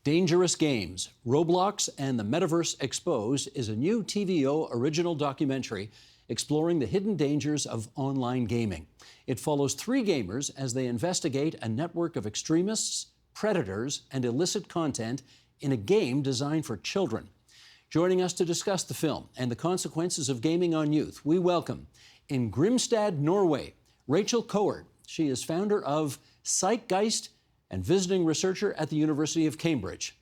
Dangerous Games, Roblox and the Metaverse Exposed is a new TVO original documentary exploring the hidden dangers of online gaming. It follows three gamers as they investigate a network of extremists, predators, and illicit content in a game designed for children. Joining us to discuss the film and the consequences of gaming on youth, we welcome, in Grimstad, Norway, Rachel Kowert. She is founder of Psychgeist and visiting researcher at the University of Cambridge.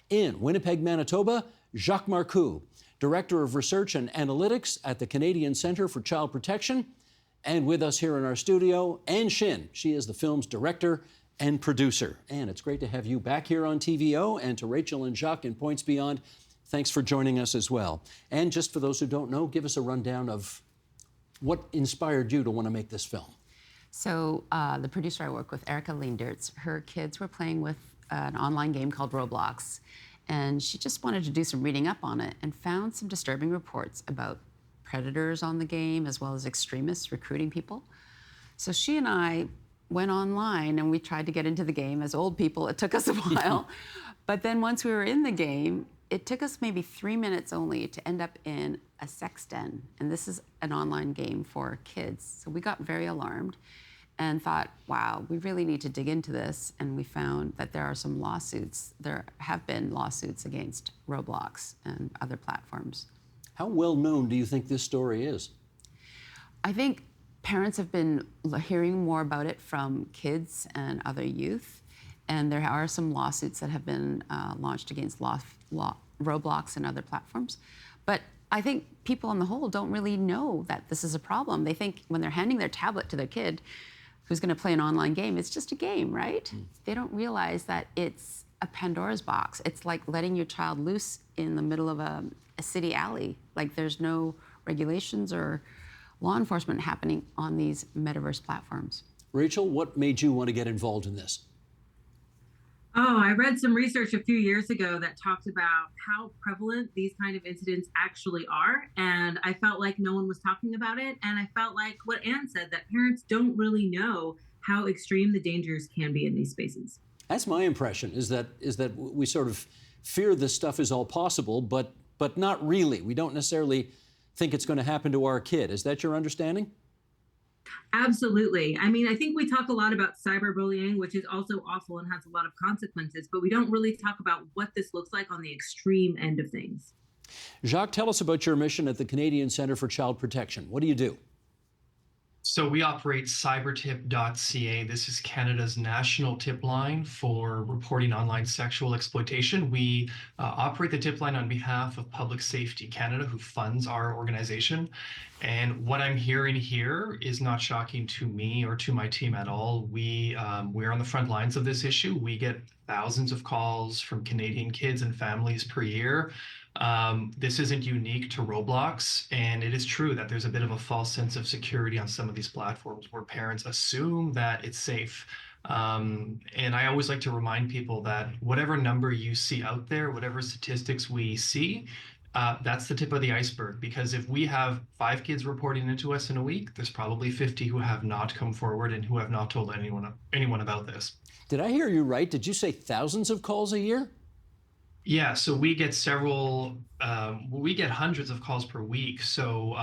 In Winnipeg, Manitoba, Jacques Marcoux, Director of Research and Analytics at the Canadian Centre for Child Protection. And with us here in our studio, Ann Shin. She is the film's director and producer. Ann, it's great to have you back here on TVO, and to Rachel and Jacques in Points Beyond, thanks for joining us as well. And just for those who don't know, give us a rundown of what inspired you to want to make this film. So the producer I work with, Erica Leendertz, her kids were playing with an online game called Roblox, and she just wanted to do some reading up on it and found some disturbing reports about predators on the game as well as extremists recruiting people. So she and I went online and we tried to get into the game. As old people, it took us a while. But then once we were in the game, it took us maybe 3 minutes only to end up in a sex den. And this is an online game for kids. So we got very alarmed and thought, wow, we really need to dig into this. And we found that there are some lawsuits. There have been lawsuits against Roblox and other platforms. How well known do you think this story is? I think parents have been hearing more about it from kids and other youth. And there are some lawsuits that have been launched against Roblox and other platforms. But I think people on the whole don't really know that this is a problem. They think when they're handing their tablet to their kid who's going to play an online game, it's just a game, right? They don't realize that it's a Pandora's box. It's like letting your child loose in the middle of a city alley. Like there's no regulations or law enforcement happening on these metaverse platforms. Rachel, what made you want to get involved in this? Oh, I read some research a few years ago that talked about how prevalent these kind of incidents actually are. And I felt like no one was talking about it. And I felt like what Ann said, that parents don't really know how extreme the dangers can be in these spaces. That's my impression, is that we sort of fear this stuff is all possible, but not really. We don't necessarily think it's going to happen to our kid. Is that your understanding? Absolutely. I mean, I think we talk a lot about cyberbullying, which is also awful and has a lot of consequences, but we don't really talk about what this looks like on the extreme end of things. Jacques, tell us about your mission at the Canadian Centre for Child Protection. What do you do? So we operate cybertip.ca. This is Canada's national tip line for reporting online sexual exploitation. We operate the tip line on behalf of Public Safety Canada, who funds our organization. And what I'm hearing here is not shocking to me or to my team at all. We're on the front lines of this issue. We get thousands of calls from Canadian kids and families per year. This isn't unique to Roblox, and it is true that there's a bit of a false sense of security on some of these platforms where parents assume that it's safe. And I always like to remind people that whatever number you see out there, whatever statistics we see, that's the tip of the iceberg, because if we have 5 kids reporting into us in a week, there's probably 50 who have not come forward and who have not told anyone about this. Did I hear you right? Did you say thousands of calls a year? Yeah, so we get hundreds of calls per week. So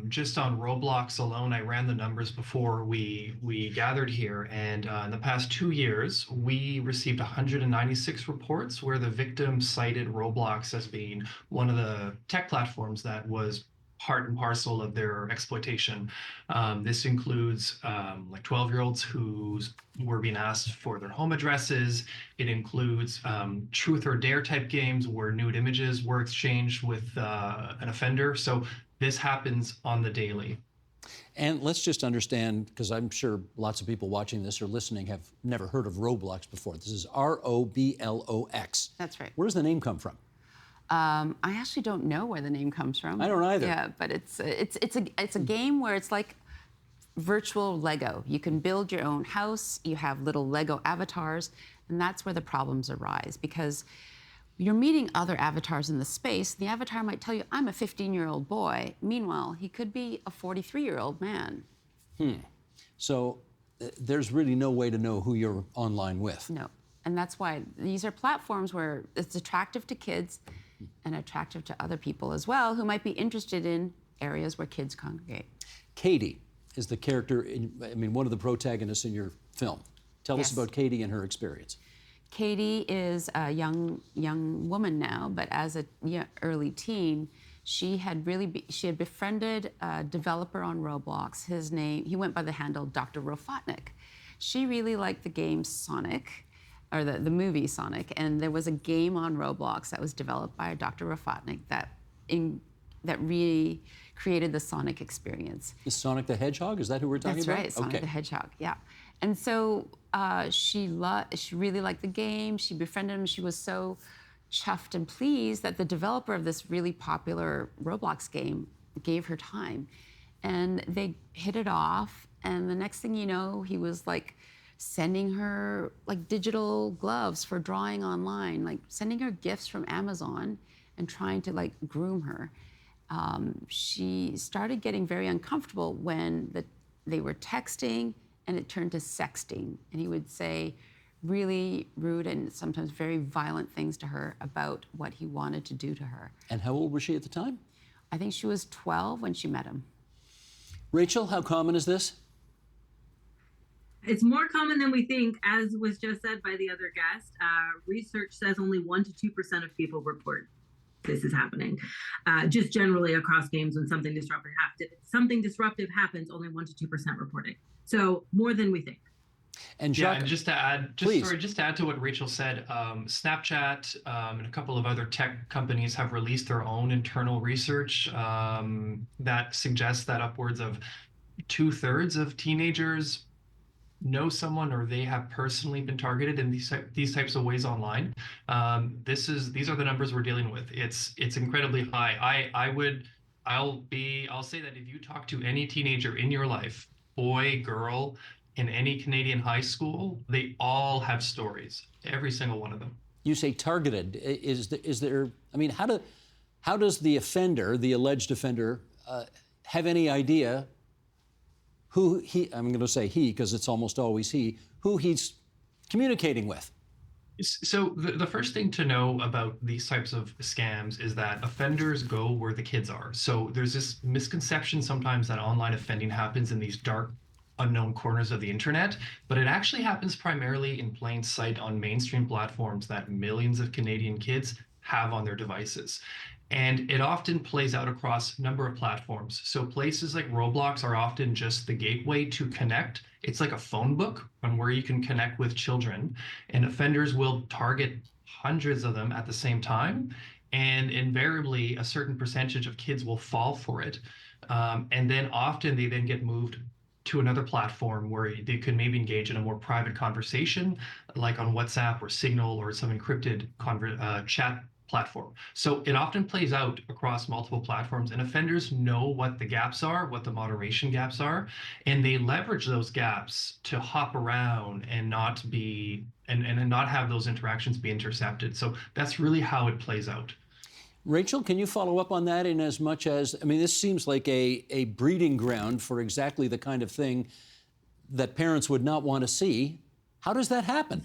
just on Roblox alone, I ran the numbers before we gathered here. And in the past 2 years, we received 196 reports where the victim cited Roblox as being one of the tech platforms that was part and parcel of their exploitation. This includes like 12-year-olds who were being asked for their home addresses. It includes truth or dare type games where nude images were exchanged with an offender. So this happens on the daily. And let's just understand, because I'm sure lots of people watching this or listening have never heard of Roblox before. This is R-O-B-L-O-X. That's right. Where does the name come from? I actually don't know where the name comes from. I don't either. Yeah, but it's a game where it's like virtual Lego. You can build your own house. You have little Lego avatars, and that's where the problems arise, because you're meeting other avatars in the space. The avatar might tell you, I'm a 15-year-old boy. Meanwhile, he could be a 43-year-old man. So there's really no way to know who you're online with. No. And that's why these are platforms where it's attractive to kids and attractive to other people as well who might be interested in areas where kids congregate. Katie is the character, one of the protagonists in your film. Tell us about Katie and her experience. Katie is a young woman now, but as a early teen, she had befriended a developer on Roblox. He went by the handle Dr. Rofotnik. She really liked the game Sonic, or the movie Sonic, and there was a game on Roblox that was developed by Dr. Rofotnik that recreated the Sonic experience. Is Sonic the Hedgehog? Is that who we're talking about? That's right, Sonic the Hedgehog, yeah. And so she really liked the game. She befriended him. She was so chuffed and pleased that the developer of this really popular Roblox game gave her time. And they hit it off. And the next thing you know, he was like sending her like digital gloves for drawing online, like sending her gifts from Amazon and trying to like groom her. She started getting very uncomfortable when they were texting and it turned to sexting. And he would say really rude and sometimes very violent things to her about what he wanted to do to her. And how old was she at the time? I think she was 12 when she met him. Rachel, how common is this? It's more common than we think, as was just said by the other guest. Research says only 1% to 2% of people report this is happening. Just generally across games, when something disruptive happens, only 1% to 2% report it. So more than we think. And Jacques, and just to add to what Rachel said, Snapchat and a couple of other tech companies have released their own internal research that suggests that upwards of 2/3 of teenagers know someone or they have personally been targeted in these types of ways online. These are the numbers we're dealing with. It's incredibly high. I'll say that if you talk to any teenager in your life, boy, girl, in any Canadian high school, they all have stories, every single one of them. You say targeted. Is there? I mean, how does the offender, the alleged offender, have any idea who he? I'm going to say he because it's almost always he. Who he's communicating with? So the first thing to know about these types of scams is that offenders go where the kids are. So there's this misconception sometimes that online offending happens in these dark, unknown corners of the internet, but it actually happens primarily in plain sight on mainstream platforms that millions of Canadian kids have on their devices. And it often plays out across a number of platforms. So places like Roblox are often just the gateway to connect. It's like a phone book on where you can connect with children, and offenders will target hundreds of them at the same time. And invariably, a certain percentage of kids will fall for it. And then often they then get moved to another platform where they could maybe engage in a more private conversation, like on WhatsApp or Signal or some encrypted chat platform. So it often plays out across multiple platforms, and offenders know what the gaps are, what the moderation gaps are, and they leverage those gaps to hop around and not have those interactions be intercepted. So that's really how it plays out. Rachel, can you follow up on that in as much as, this seems like a breeding ground for exactly the kind of thing that parents would not want to see. How does that happen?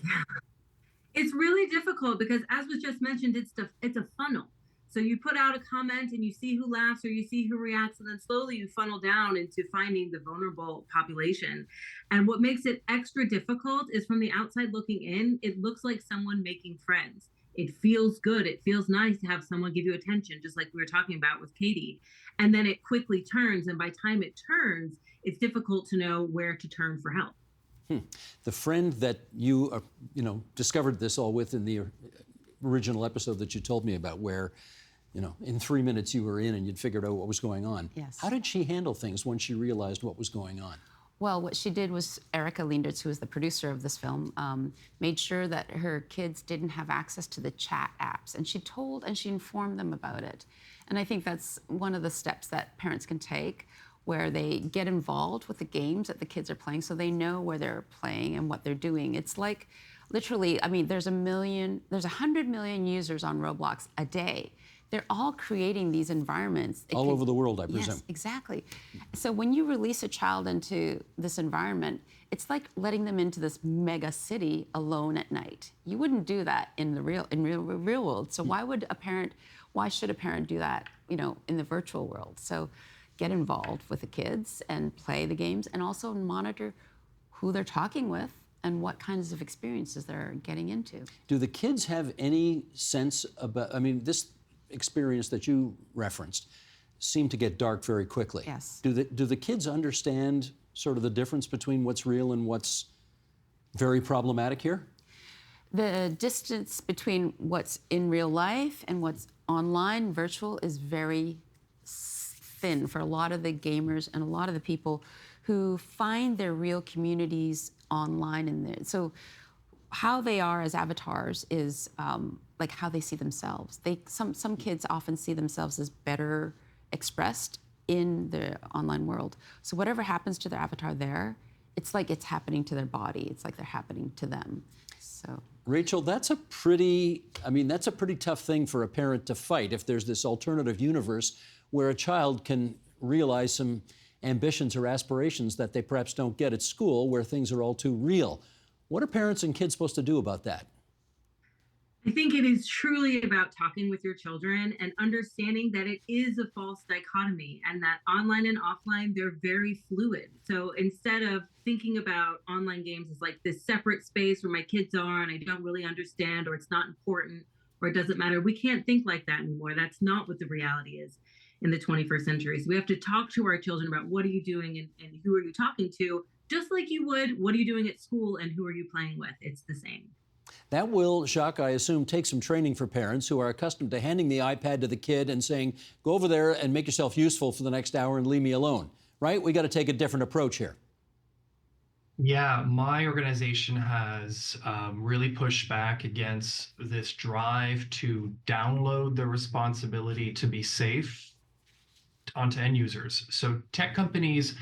It's really difficult because, as was just mentioned, it's a funnel. So you put out a comment and you see who laughs or you see who reacts, and then slowly you funnel down into finding the vulnerable population. And what makes it extra difficult is from the outside looking in, it looks like someone making friends. It feels good. It feels nice to have someone give you attention, just like we were talking about with Katie. And then it quickly turns. And by the time it turns, it's difficult to know where to turn for help. The friend that you, discovered this all with in the original episode that you told me about, where, in 3 minutes you were in and you'd figured out what was going on. Yes. How did she handle things when she realized what was going on? Well, what she did was Erika Leendertz, who is the producer of this film, made sure that her kids didn't have access to the chat apps. And she informed them about it. And I think that's one of the steps that parents can take, where they get involved with the games that the kids are playing so they know where they're playing and what they're doing. It's like, literally, there's 100 million users on Roblox a day. they're all creating these environments. All over the world, I presume. Yes, exactly. So when you release a child into this environment, it's like letting them into this mega city alone at night. You wouldn't do that in the real world. So why should a parent do that, in the virtual world? So get involved with the kids and play the games, and also monitor who they're talking with and what kinds of experiences they're getting into. Do the kids have any sense about, this experience that you referenced seemed to get dark very quickly. Yes. Do the kids understand sort of the difference between what's real and what's very problematic here? The distance between what's in real life and what's online, virtual, is very thin for a lot of the gamers and a lot of the people who find their real communities online. So how they are as avatars is like how they see themselves. Some kids often see themselves as better expressed in the online world. So whatever happens to their avatar there, it's like it's happening to their body. It's like they're happening to them. So Rachel, that's a pretty tough thing for a parent to fight if there's this alternative universe where a child can realize some ambitions or aspirations that they perhaps don't get at school, where things are all too real. What are parents and kids supposed to do about that? I think it is truly about talking with your children and understanding that it is a false dichotomy, and that online and offline, they're very fluid. So instead of thinking about online games as like this separate space where my kids are and I don't really understand, or it's not important, or it doesn't matter, we can't think like that anymore. That's not what the reality is in the 21st century. So we have to talk to our children about what are you doing and who are you talking to, just like you would, what are you doing at school and who are you playing with? It's the same. That will, Jacques, I assume, take some training for parents who are accustomed to handing the iPad to the kid and saying, go over there and make yourself useful for the next hour and leave me alone, right? We got to take a different approach here. Yeah, my organization has really pushed back against this drive to download the responsibility to be safe onto end users. So tech companies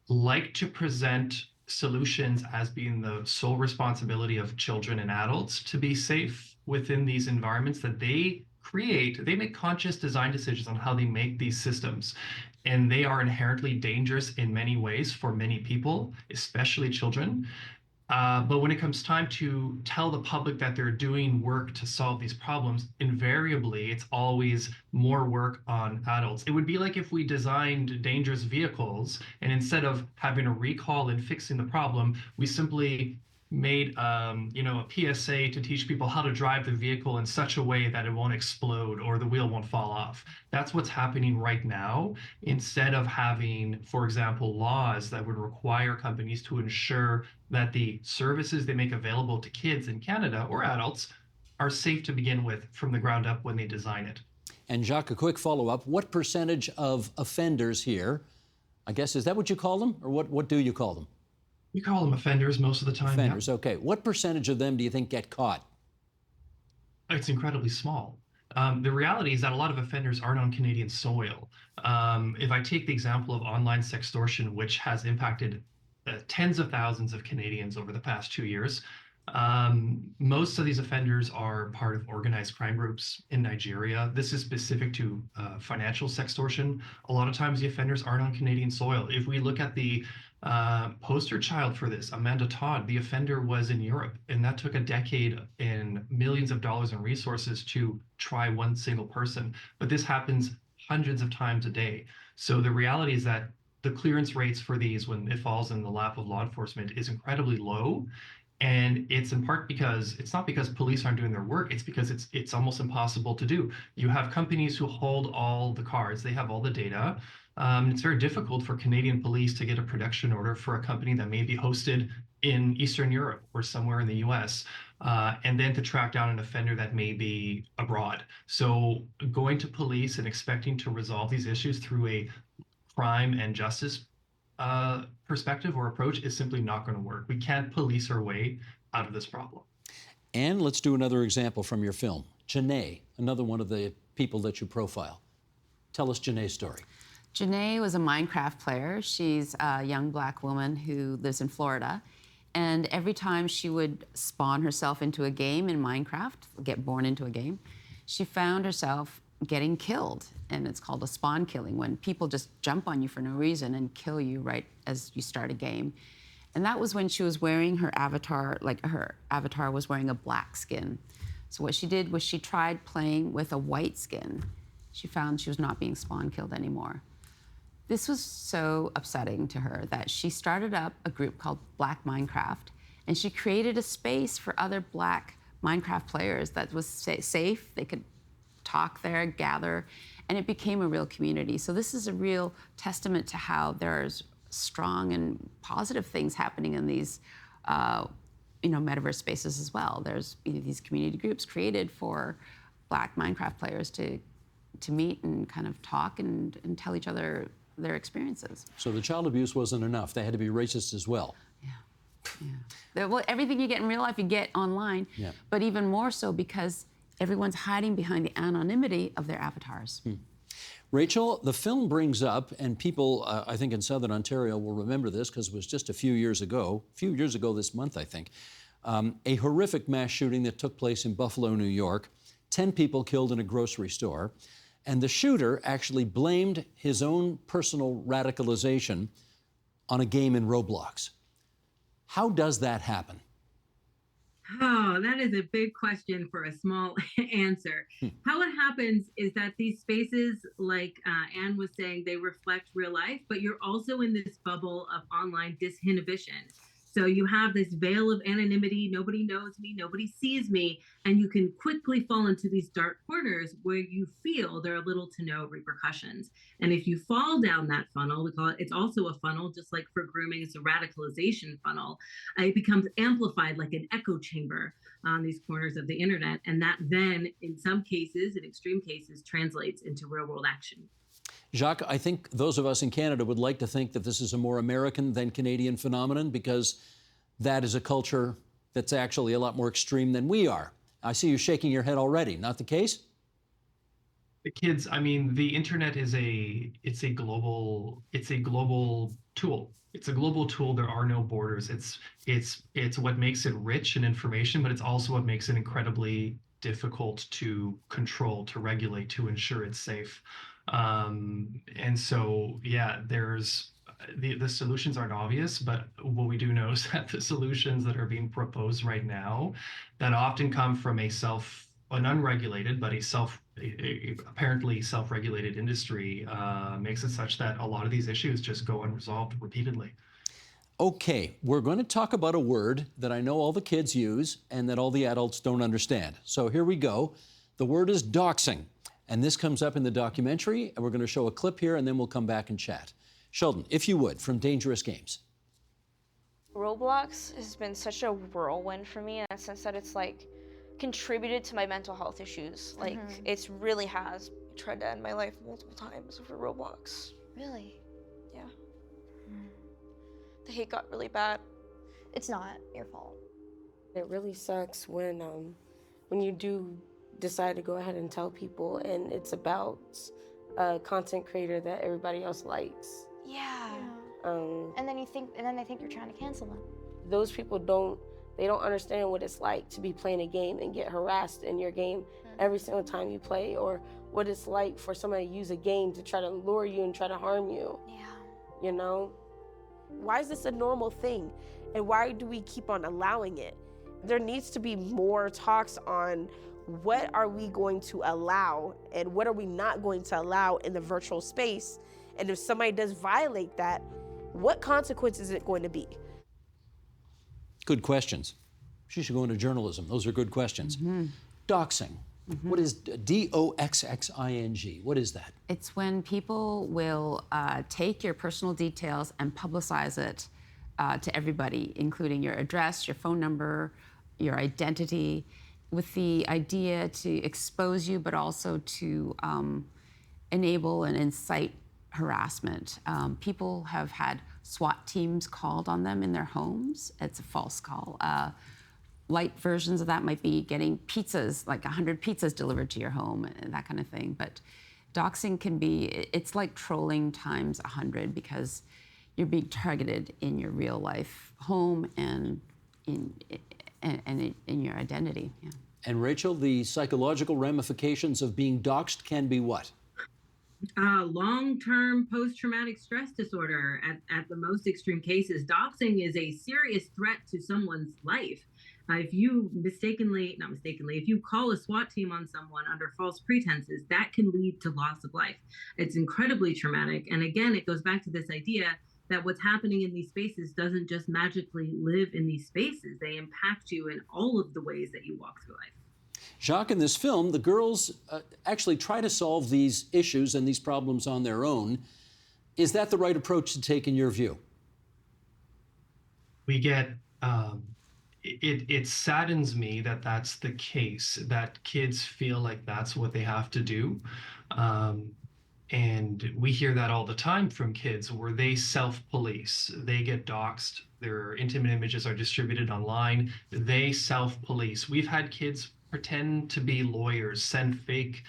like to present solutions as being the sole responsibility of children and adults to be safe within these environments that they create. They make conscious design decisions on how they make these systems, and they are inherently dangerous in many ways for many people, especially children. But when it comes time to tell the public that they're doing work to solve these problems, invariably, it's always more work on adults. It would be like if we designed dangerous vehicles, and instead of having a recall and fixing the problem, we simply made a PSA to teach people how to drive the vehicle in such a way that it won't explode or the wheel won't fall off. That's what's happening right now, instead of having, for example, laws that would require companies to ensure that the services they make available to kids in Canada or adults are safe to begin with from the ground up when they design it. And Jacques, a quick follow-up. What percentage of offenders here, I guess, is that what you call them? Or what do you call them? You call them offenders most of the time. Offenders, yeah. okay. What percentage of them do you think get caught? It's incredibly small. The reality is that a lot of offenders aren't on Canadian soil. If I take the example of online sextortion, which has impacted tens of thousands of Canadians over the past 2 years, most of these offenders are part of organized crime groups in Nigeria. This is specific to financial sextortion. A lot of times the offenders aren't on Canadian soil. If we look at the poster child for this, Amanda Todd, the offender was in Europe, and that took a decade and millions of dollars in resources to try one single person. But this happens hundreds of times a day. So the reality is that the clearance rates for these, when it falls in the lap of law enforcement, is incredibly low. And it's in part because it's not because police aren't doing their work, it's because it's almost impossible to do. You have companies who hold all the cards, they have all the data. It's very difficult for Canadian police to get a production order for a company that may be hosted in Eastern Europe or somewhere in the US, and then to track down an offender that may be abroad. So going to police and expecting to resolve these issues through a crime and justice perspective or approach is simply not going to work. We can't police our way out of this problem. And let's do another example from your film. Janae, another one of the people that you profile. Tell us Janae's story. Janae was a Minecraft player. She's a young Black woman who lives in Florida. And every time she would spawn herself into a game in Minecraft, get born into a game, she found herself getting killed. And it's called a spawn killing, when people just jump on you for no reason and kill you right as you start a game. And that was when she was wearing her avatar, like her avatar was wearing a black skin. So what she did was she tried playing with a white skin. She found she was not being spawn killed anymore. This was so upsetting to her that she started up a group called Black Minecraft, and she created a space for other Black Minecraft players that was safe. They could talk there, gather, and it became a real community. So this is a real testament to how there's strong and positive things happening in these metaverse spaces as well. There's these community groups created for Black Minecraft players to meet and kind of talk and tell each other their experiences. So the child abuse wasn't enough. They had to be racist as well. Yeah. Well, everything you get in real life, you get online, but even more so because everyone's hiding behind the anonymity of their avatars. Rachel, the film brings up, and people, I think in Southern Ontario will remember this because it was just a few years ago this month, I think, a horrific mass shooting that took place in Buffalo, New York, 10 people killed in a grocery store, and the shooter actually blamed his own personal radicalization on a game in Roblox. How does that happen? Oh, that is a big question for a small answer. How it happens is that these spaces, like Anne was saying, they reflect real life, but you're also in this bubble of online disinhibition. So you have this veil of anonymity. Nobody knows me, nobody sees me, and you can quickly fall into these dark corners where you feel there are little to no repercussions. And if you fall down that funnel, we call it, it's also a funnel, just like for grooming, it's a radicalization funnel. It becomes amplified like an echo chamber on these corners of the internet. And that then, in some cases, in extreme cases, translates into real world action. Jacques, I think those of us in Canada would like to think that this is a more American than Canadian phenomenon because that is a culture that's actually a lot more extreme than we are. I see you shaking your head already. Not the case? The kids, I mean, the internet is it's a global tool. It's a global tool. There are no borders. It's what makes it rich in information, but it's also what makes it incredibly difficult to control, to regulate, to ensure it's safe. And so, yeah, there's the solutions aren't obvious, but what we do know is that the solutions that are being proposed right now that often come from an unregulated, but apparently self-regulated industry makes it such that a lot of these issues just go unresolved repeatedly. Okay, we're going to talk about a word that I know all the kids use and that all the adults don't understand. So here we go. The word is doxing. And this comes up in the documentary, and we're going to show a clip here, and then we'll come back and chat. Sheldon, if you would, from Dangerous Games. Roblox has been such a whirlwind for me in the sense that it's like contributed to my mental health issues. Like it's really has tried to end my life multiple times over Roblox. Really? Yeah. The hate got really bad. It's not your fault. It really sucks when you do decide to go ahead and tell people and it's about a content creator that everybody else likes. Yeah. And then they think you're trying to cancel them. Those people don't understand what it's like to be playing a game and get harassed in your game every single time you play, or what it's like for somebody to use a game to try to lure you and try to harm you. Yeah. You know? Why is this a normal thing? And why do we keep on allowing it? There needs to be more talks on what are we going to allow and what are we not going to allow in the virtual space? And if somebody does violate that, what consequences is it going to be? Good questions. She should go into journalism. Those are good questions. Doxing. What is D-O-X-X-I-N-G? What is that? It's when people will take your personal details and publicize it to everybody, including your address, your phone number, your identity, with the idea to expose you, but also to enable and incite harassment. People have had SWAT teams called on them in their homes. It's a false call. Light versions of that might be getting pizzas, like 100 pizzas delivered to your home, and that kind of thing. But doxing can be, it's like trolling times 100 because you're being targeted in your real life home and in your identity. Yeah. And Rachel, the psychological ramifications of being doxxed can be what? Long-term post-traumatic stress disorder at the most extreme cases. Doxing is a serious threat to someone's life. If you if you call a SWAT team on someone under false pretenses, that can lead to loss of life. It's incredibly traumatic. And again, it goes back to this idea that what's happening in these spaces doesn't just magically live in these spaces. They impact you in all of the ways that you walk through life. Jacques, in this film, the girls actually try to solve these issues and these problems on their own. Is that the right approach to take in your view? We get, it saddens me that that's the case, that kids feel like that's what they have to do. And we hear that all the time from kids where they self-police. They get doxxed, their intimate images are distributed online, they self-police. We've had kids pretend to be lawyers, send fake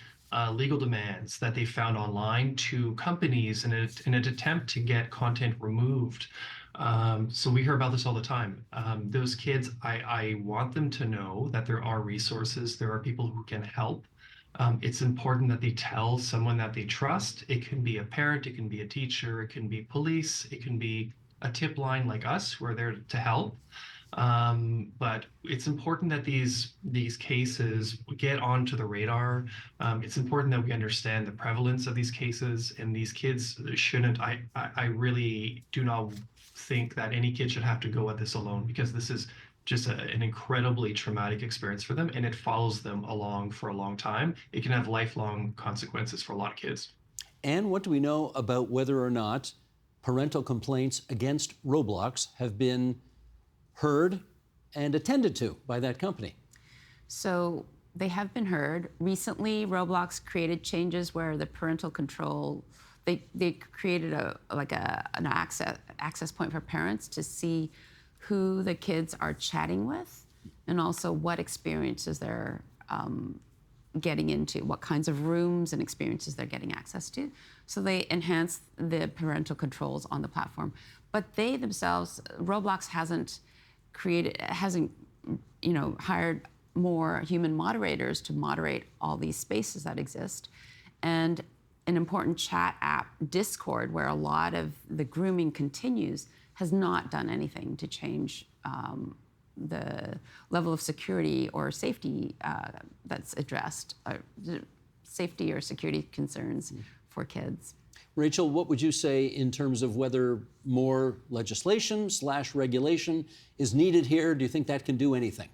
legal demands that they found online to companies in an attempt to get content removed. So we hear about this all the time. Those kids, I want them to know that there are resources, there are people who can help. It's important that they tell someone that they trust. It can be a parent, it can be a teacher, it can be police, it can be a tip line like us who are there to help. But it's important that these cases get onto the radar. It's important that we understand the prevalence of these cases, and these kids shouldn't, I really do not think that any kid should have to go at this alone, because this is just an incredibly traumatic experience for them, and it follows them along for a long time. It can have lifelong consequences for a lot of kids. And what do we know about whether or not parental complaints against Roblox have been heard and attended to by that company? So they have been heard. Recently, Roblox created changes where the parental control, they created an access point for parents to see who the kids are chatting with, and also what experiences they're getting into, what kinds of rooms and experiences they're getting access to. So they enhance the parental controls on the platform. But they themselves, Roblox hasn't hired more human moderators to moderate all these spaces that exist. And an important chat app, Discord, where a lot of the grooming continues, has not done anything to change the level of security or safety that's addressed, safety or security concerns for kids. Rachel, what would you say in terms of whether more legislation/regulation is needed here? Do you think that can do anything?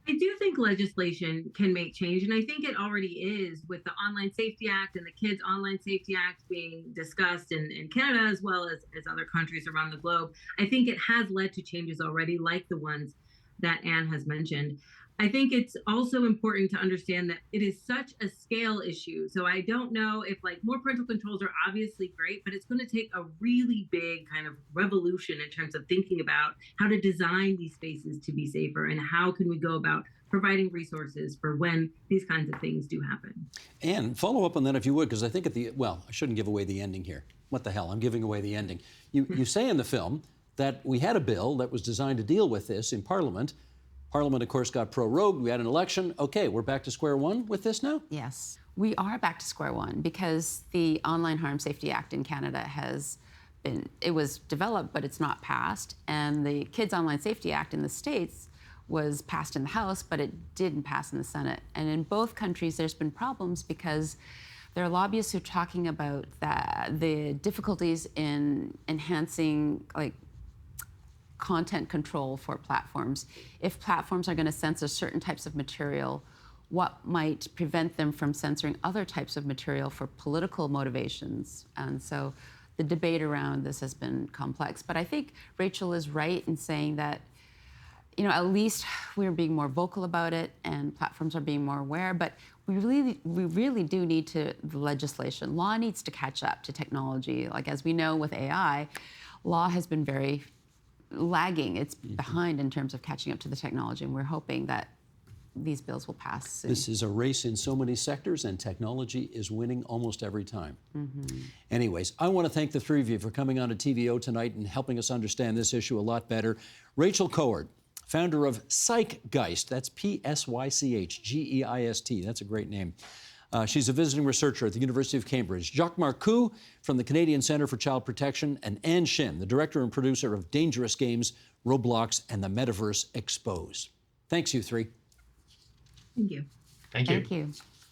I do think legislation can make change, and I think it already is, with the Online Safety Act and the Kids Online Safety Act being discussed in Canada as well as other countries around the globe. I think it has led to changes already, like the ones that Ann has mentioned. I think it's also important to understand that it is such a scale issue. So I don't know if, like, more parental controls are obviously great, but it's going to take a really big kind of revolution in terms of thinking about how to design these spaces to be safer, and how can we go about providing resources for when these kinds of things do happen. And follow up on that if you would, because I think I shouldn't give away the ending here. What the hell, I'm giving away the ending. You say in the film that we had a bill that was designed to deal with this in Parliament. Parliament, of course, got prorogued. We had an election. Okay, we're back to square one with this now? Yes, we are back to square one, because the Online Harm Safety Act in Canada it was developed, but it's not passed. And the Kids Online Safety Act in the States was passed in the House, but it didn't pass in the Senate. And in both countries, there's been problems because there are lobbyists who are talking about the difficulties in enhancing, like, content control for platforms. If platforms are going to censor certain types of material, what might prevent them from censoring other types of material for political motivations? And so the debate around this has been complex. But I think Rachel is right in saying that, at least we're being more vocal about it and platforms are being more aware, but we really do need the legislation. Law needs to catch up to technology. Like, as we know with AI, law has been very lagging. It's behind in terms of catching up to the technology, and we're hoping that these bills will pass soon. This is a race in so many sectors, and technology is winning almost every time. Anyways, I want to thank the three of you for coming on to TVO tonight and helping us understand this issue a lot better. Rachel Kowert, founder of Psychgeist. That's Psychgeist. That's a great name. She's a visiting researcher at the University of Cambridge. Jacques Marcoux from the Canadian Centre for Child Protection, and Ann Shin, the director and producer of dangerous games, Roblox, and the Metaverse Exposed. Thanks, you three. Thank you. Thank you. Thank you.